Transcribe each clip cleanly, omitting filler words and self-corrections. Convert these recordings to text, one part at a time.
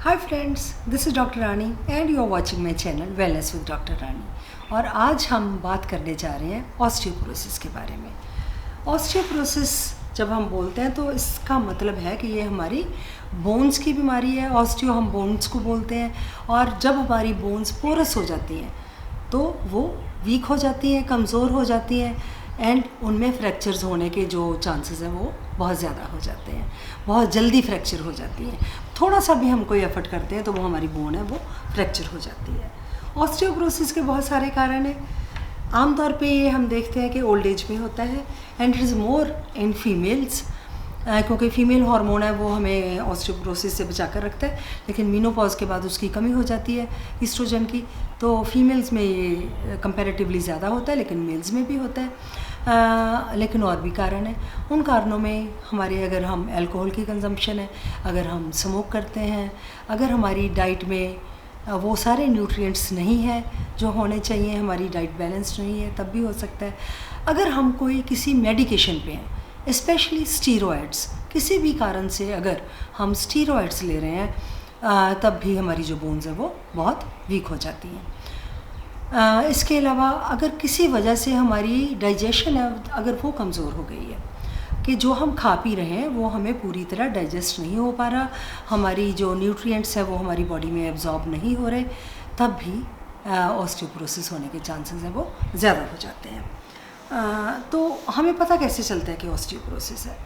Hi friends, this is doctor Rani and you are watching my channel wellness with doctor Rani. और आज हम बात करने जा रहे हैं ऑस्टियोपोरोसिस के बारे में। ऑस्टियोपोरोसिस जब हम बोलते हैं तो इसका मतलब है कि ये हमारी बोन्स की बीमारी है। ऑस्टियो हम बोन्स को बोलते हैं, और जब हमारी बोन्स पोरस हो जाती हैं तो वो वीक हो जाती हैं, कमज़ोर हो जाती हैं एंड उनमें फ्रैक्चर्स होने के जो चांसेस हैं वो बहुत ज़्यादा हो जाते हैं। बहुत जल्दी फ्रैक्चर हो जाती है। थोड़ा सा भी हम कोई एफर्ट करते हैं तो वो हमारी बोन है वो फ्रैक्चर हो जाती है। ऑस्टियोपोरोसिस के बहुत सारे कारण हैं। आमतौर पे ये हम देखते हैं कि ओल्ड एज में होता है and it is more in females, क्योंकि फ़ीमेल हार्मोन है वो हमें ऑस्टियोपोरोसिस से बचा कर रखता है, लेकिन मीनोपॉज के बाद उसकी कमी हो जाती है ईस्ट्रोजन की। तो फीमेल्स में ये कंपैरेटिवली ज़्यादा होता है, लेकिन मेल्स में भी होता है। लेकिन और भी कारण हैं। उन कारणों में हमारे, अगर हम अल्कोहल की कंजम्पशन है, अगर हम स्मोक करते हैं, अगर हमारी डाइट में वो सारे न्यूट्रिएंट्स नहीं हैं जो होने चाहिए, हमारी डाइट बैलेंस नहीं है, तब भी हो सकता है। अगर हम कोई किसी मेडिकेशन पे हैं, स्पेशली स्टीरॉयड्स, किसी भी कारण से अगर हम स्टीरॉयड्स ले रहे हैं तब भी हमारी जो बोन्स है वो बहुत वीक हो जाती हैं। इसके अलावा अगर किसी वजह से हमारी डाइजेशन है, अगर वो कमज़ोर हो गई है कि जो हम खा पी रहे हैं वो हमें पूरी तरह डाइजेस्ट नहीं हो पा रहा, हमारी जो न्यूट्रिएंट्स है वो हमारी बॉडी में एब्जॉर्ब नहीं हो रहे, तब भी ऑस्टियोपोरोसिस होने के चांसेस हैं वो ज़्यादा हो जाते हैं। तो हमें पता कैसे चलता है कि ऑस्टियोपोरोसिस है?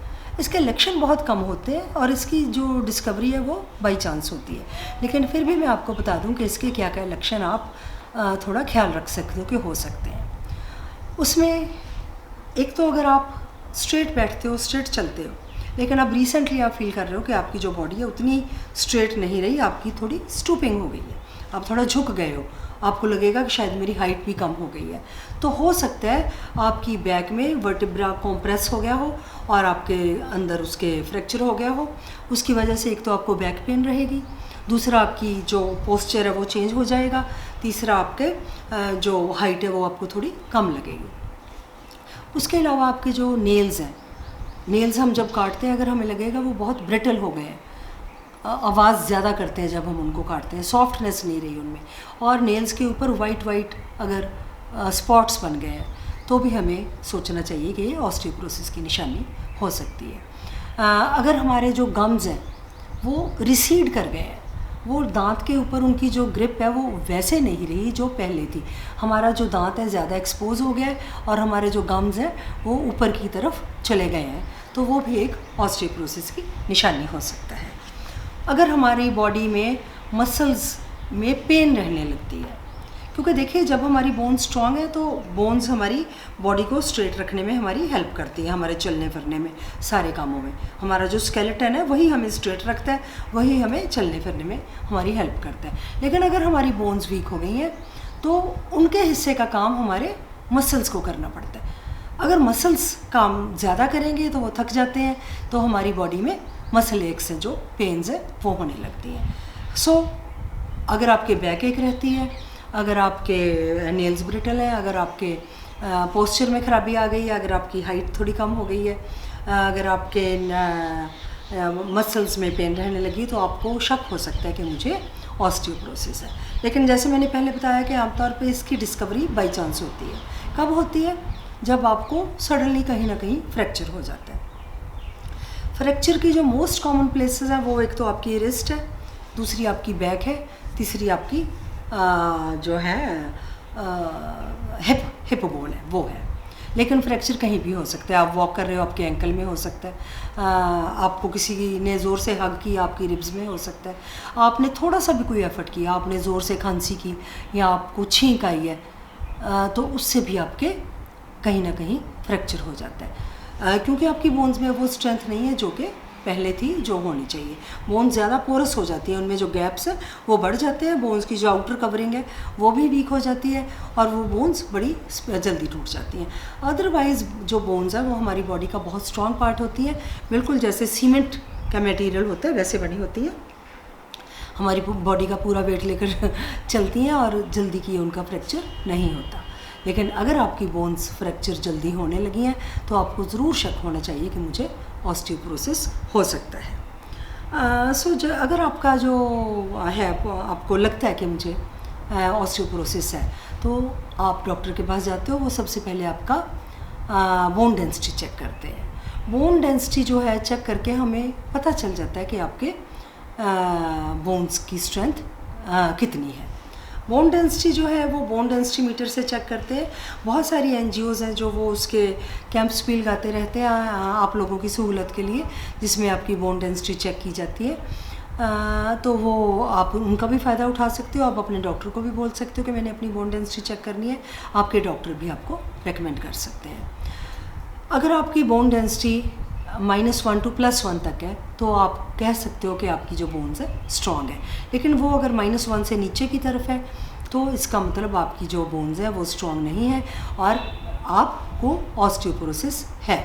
इसके लक्षण बहुत कम होते हैं और इसकी जो डिस्कवरी है वो बाई चांस होती है, लेकिन फिर भी मैं आपको बता दूं कि इसके क्या क्या लक्षण आप थोड़ा ख्याल रख सकते हो कि हो सकते हैं। उसमें एक तो अगर आप स्ट्रेट बैठते हो, स्ट्रेट चलते हो, लेकिन अब रिसेंटली आप फील कर रहे हो कि आपकी जो बॉडी है उतनी स्ट्रेट नहीं रही, आपकी थोड़ी स्टूपिंग हो गई है, आप थोड़ा झुक गए हो, आपको लगेगा कि शायद मेरी हाइट भी कम हो गई है, तो हो सकता है आपकी बैक में वर्टिब्रा कॉम्प्रेस हो गया हो और आपके अंदर उसके फ्रैक्चर हो गया हो। उसकी वजह से एक तो आपको बैक पेन रहेगी, दूसरा आपकी जो पोस्चर है वो चेंज हो जाएगा, तीसरा आपके जो हाइट है वो आपको थोड़ी कम लगेगी। उसके अलावा आपके जो नेल्स हैं, नेल्स हम जब काटते हैं अगर हमें लगेगा वो बहुत ब्रिटल हो गए हैं, आवाज़ ज़्यादा करते हैं जब हम उनको काटते हैं, सॉफ्टनेस नहीं रही उनमें, और नेल्स के ऊपर वाइट अगर स्पॉट्स बन गए हैं तो भी हमें सोचना चाहिए कि ये ऑस्टियोपोरोसिस की निशानी हो सकती है। अगर हमारे जो गम्स हैं वो रिसीड कर गए हैं, वो दांत के ऊपर उनकी जो ग्रिप है वो वैसे नहीं रही जो पहले थी, हमारा जो दांत है ज़्यादा एक्सपोज हो गया है और हमारे जो गम्स हैं वो ऊपर की तरफ चले गए हैं, तो वो भी एक ऑस्टियोपोरोसिस की निशानी हो सकता है। अगर हमारी बॉडी में मसल्स में पेन रहने लगती है, क्योंकि देखिए जब हमारी बोन्स स्ट्रांग है तो बोन्स हमारी बॉडी को स्ट्रेट रखने में हमारी हेल्प करती है, हमारे चलने फिरने में, सारे कामों में। हमारा जो स्केलेटन है वही हमें स्ट्रेट रखता है, वही हमें चलने फिरने में हमारी हेल्प करता है। लेकिन अगर हमारी बोन्स वीक हो गई हैं तो उनके हिस्से का काम हमारे मसल्स को करना पड़ता है। अगर मसल्स काम ज़्यादा करेंगे तो वो थक जाते हैं, तो हमारी बॉडी में मसल एक से जो पेन्स है वो होने लगती हैं। अगर आपके बैक एक रहती है, अगर आपके नेल्स ब्रिटल है, अगर आपके पोस्चर में ख़राबी आ गई है, अगर आपकी हाइट थोड़ी कम हो गई है, अगर आपके मसल्स में पेन रहने लगी, तो आपको शक हो सकता है कि मुझे ऑस्टियोपोरोसिस है। लेकिन जैसे मैंने पहले बताया कि आमतौर पे इसकी डिस्कवरी बाई चांस होती है। कब होती है? जब आपको सडनली कहीं ना कहीं फ्रैक्चर हो जाता है। फ्रैक्चर की जो मोस्ट कॉमन प्लेसेस हैं वो एक तो आपकी रिस्ट है, दूसरी आपकी बैक है, तीसरी आपकी जो है हिप बोन है वो है। लेकिन फ्रैक्चर कहीं भी हो सकता है। आप वॉक कर रहे हो, आपके एंकल में हो सकता है, आपको किसी ने ज़ोर से हग किया, आपकी रिब्स में हो सकता है, आपने थोड़ा सा भी कोई एफर्ट किया, आपने ज़ोर से खांसी की या आपको छींक आई है, तो उससे भी आपके कहीं ना कहीं फ्रैक्चर हो जाता है, क्योंकि आपकी बोन्स में वो स्ट्रेंथ नहीं है जो कि पहले थी, जो होनी चाहिए। बोन्स ज़्यादा पोरस हो जाती है, उनमें जो गैप्स हैं वो बढ़ जाते हैं, बोन्स की जो आउटर कवरिंग है वो भी वीक हो जाती है और वो बोन्स बड़ी जल्दी टूट जाती हैं। अदरवाइज़ जो बोन्स है वो हमारी बॉडी का बहुत स्ट्रॉन्ग पार्ट होती है, बिल्कुल जैसे सीमेंट का मटेरियल होता है वैसे बनी होती है, हमारी बॉडी का पूरा वेट लेकर चलती हैं और जल्दी की उनका फ्रैक्चर नहीं होता। लेकिन अगर आपकी बोन्स फ्रैक्चर जल्दी होने लगी हैं तो आपको ज़रूर शक होना चाहिए कि मुझे ऑस्टियोपोरोसिस हो सकता है। अगर आपका जो है आपको लगता है कि मुझे ऑस्टियोपोरोसिस है, तो आप डॉक्टर के पास जाते हो। वो सबसे पहले आपका बोन डेंसिटी चेक करते हैं। बोन डेंसिटी जो है चेक करके हमें पता चल जाता है कि आपके बोन्स की स्ट्रेंथ कितनी है। बोन डेंसिटी जो है वो बोन डेंसिटी मीटर से चेक करते हैं। बहुत सारी एनजीओज़ हैं जो वो उसके कैंप्स भी लगाते रहते हैं आप लोगों की सहूलत के लिए, जिसमें आपकी बोन डेंसिटी चेक की जाती है। तो वो आप उनका भी फ़ायदा उठा सकते हो। आप अपने डॉक्टर को भी बोल सकते हो कि मैंने अपनी बोन डेंसिटी चेक करनी है। आपके डॉक्टर भी आपको रेकमेंड कर सकते हैं। अगर आपकी बोन डेंसिटी -1 to +1 तक है तो आप कह सकते हो कि आपकी जो बोन्स है स्ट्रॉन्ग है। लेकिन वो अगर -1 से नीचे की तरफ है तो इसका मतलब आपकी जो बोन्स है वो स्ट्रॉन्ग नहीं है और आपको ऑस्टियोपोरोसिस है।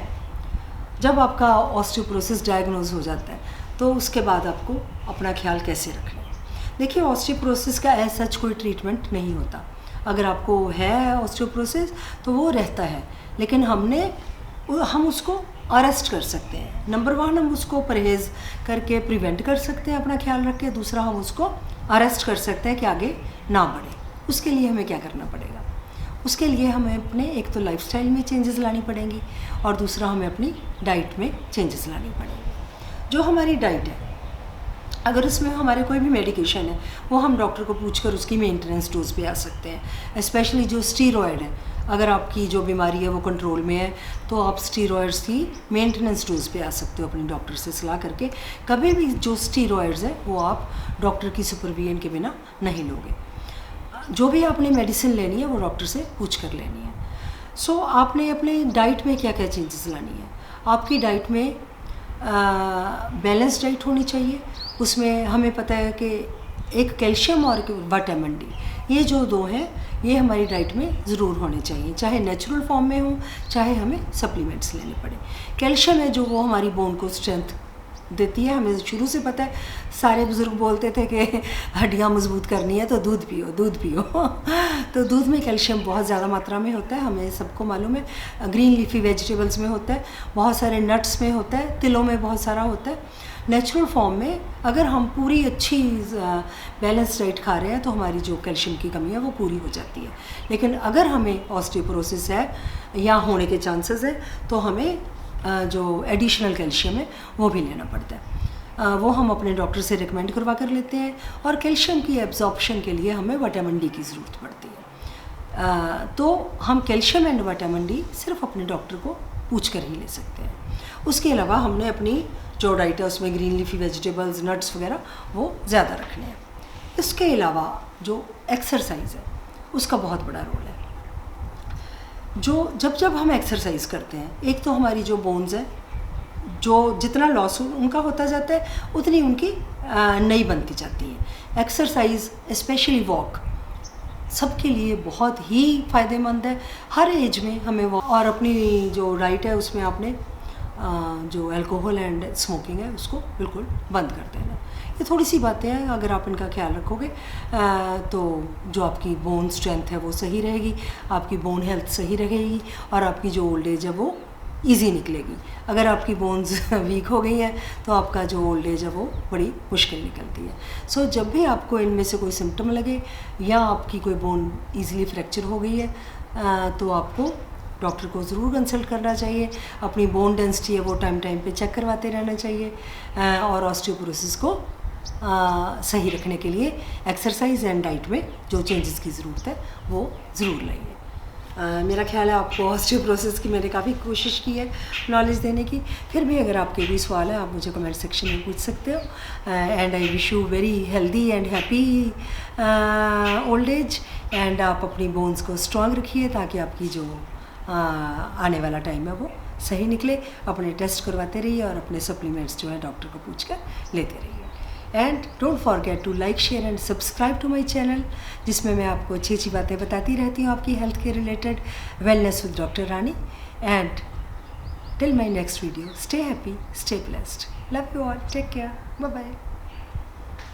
जब आपका ऑस्टियोपोरोसिस डायग्नोज हो जाता है तो उसके बाद आपको अपना ख्याल कैसे रखना है। देखिए, ऑस्टियोपोरोसिस का एज सच कोई ट्रीटमेंट नहीं होता। अगर आपको है ऑस्टियोपोरोसिस तो वो रहता है, लेकिन हम उसको अरेस्ट कर सकते हैं। नंबर 1, हम उसको परहेज़ करके प्रिवेंट कर सकते हैं अपना ख्याल रख के। दूसरा, हम उसको अरेस्ट कर सकते हैं कि आगे ना बढ़े। उसके लिए हमें क्या करना पड़ेगा? उसके लिए हमें अपने एक तो लाइफस्टाइल में चेंजेस लानी पड़ेंगी और दूसरा हमें अपनी डाइट में चेंजेस लानी पड़ेंगी। जो हमारी डाइट है, अगर उसमें हमारे कोई भी मेडिकेशन है वो हम डॉक्टर को पूछकर उसकी मेंटेनेंस डोज पे आ सकते हैं। स्पेशली जो स्टीरॉयड है, अगर आपकी जो बीमारी है वो कंट्रोल में है तो आप स्टीरॉयड्स की मेंटेनेंस डोज पे आ सकते हो अपने डॉक्टर से सलाह करके। कभी भी जो स्टीरॉयड्स है वो आप डॉक्टर की सुपरविजन के बिना नहीं लोगे। जो भी आपने मेडिसिन लेनी है वो डॉक्टर से पूछ कर लेनी है। आपने अपने डाइट में क्या क्या चेंजेस लानी है। आपकी डाइट में बैलेंस डाइट होनी चाहिए। उसमें हमें पता है कि एक कैल्शियम और विटामिन डी, ये जो दो हैं ये हमारी डाइट में ज़रूर होने चाहिए, चाहे नेचुरल फॉर्म में हो चाहे हमें सप्लीमेंट्स लेने पड़े। कैल्शियम है जो वो हमारी बोन को स्ट्रेंथ देती है। हमें शुरू से पता है, सारे बुज़ुर्ग बोलते थे कि हड्डियाँ मजबूत करनी है तो दूध पियो, दूध पियो। तो दूध में कैल्शियम बहुत ज़्यादा मात्रा में होता है, हमें सबको मालूम है। ग्रीन लीफी वेजिटेबल्स में होता है, बहुत सारे नट्स में होता है, तिलों में बहुत सारा होता है। नेचुरल फॉर्म में अगर हम पूरी अच्छी बैलेंस डाइट खा रहे हैं तो हमारी जो कैल्शियम की कमी है वो पूरी हो जाती है। लेकिन अगर हमें ऑस्टियोपोरोसिस है या होने के चांसेस है तो हमें जो एडिशनल कैल्शियम है वो भी लेना पड़ता है। वो हम अपने डॉक्टर से रिकमेंड करवा कर लेते हैं। और कैल्शियम की एब्जॉर्प्शन के लिए हमें विटामिन डी की ज़रूरत पड़ती है। तो हम कैल्शियम एंड विटामिन डी सिर्फ अपने डॉक्टर को पूछ कर ही ले सकते हैं। उसके अलावा हमने अपनी जो डाइट है उसमें ग्रीन लीफी वेजिटेबल्स, नट्स वगैरह वो ज़्यादा रखने हैं। इसके अलावा जो एक्सरसाइज है उसका बहुत बड़ा रोल है। जब हम एक्सरसाइज करते हैं, एक तो हमारी जो बोन्स है जो जितना लॉस उनका होता जाता है उतनी उनकी नई बनती जाती है। एक्सरसाइज स्पेशली वॉक सबके लिए बहुत ही फ़ायदेमंद है। हर एज में हमें वॉक, और अपनी जो डाइट है उसमें आपने जो अल्कोहल एंड स्मोकिंग है उसको बिल्कुल बंद कर देना। ये थोड़ी सी बातें हैं, अगर आप इनका ख्याल रखोगे तो जो आपकी बोन स्ट्रेंथ है वो सही रहेगी, आपकी बोन हेल्थ सही रहेगी और आपकी जो ओल्ड एज है वो इजी निकलेगी। अगर आपकी बोन्स वीक हो गई हैं तो आपका जो ओल्ड एज है वो बड़ी मुश्किल निकलती है। जब भी आपको इनमें से कोई सिम्टम लगे या आपकी कोई बोन ईज़िली फ्रैक्चर हो गई है तो आपको डॉक्टर को ज़रूर कंसल्ट करना चाहिए। अपनी बोन डेंसिटी है वो टाइम पे चेक करवाते रहना चाहिए और ऑस्टियोपोरोसिस को सही रखने के लिए एक्सरसाइज एंड डाइट में जो चेंजेस की ज़रूरत है वो ज़रूर लाइए। मेरा ख्याल है आपको ऑस्टियोपोरोसिस की मैंने काफ़ी कोशिश की है नॉलेज देने की। फिर भी अगर आपके भी सवाल है आप मुझे कमेंट सेक्शन में पूछ सकते हो। And I wish you very healthy and happy old age. And आप अपनी बोन्स को स्ट्रॉन्ग रखिए ताकि आपकी जो आने वाला टाइम है वो सही निकले। अपने टेस्ट करवाते रहिए और अपने सप्लीमेंट्स जो है डॉक्टर को पूछ कर लेते रहिए। And don't forget to like, share and subscribe to my channel, जिसमें मैं आपको अच्छी अच्छी बातें बताती रहती हूँ आपकी हेल्थ के related. Wellness with doctor Rani. And till my next video, stay happy, stay blessed, love you all, take care, bye bye.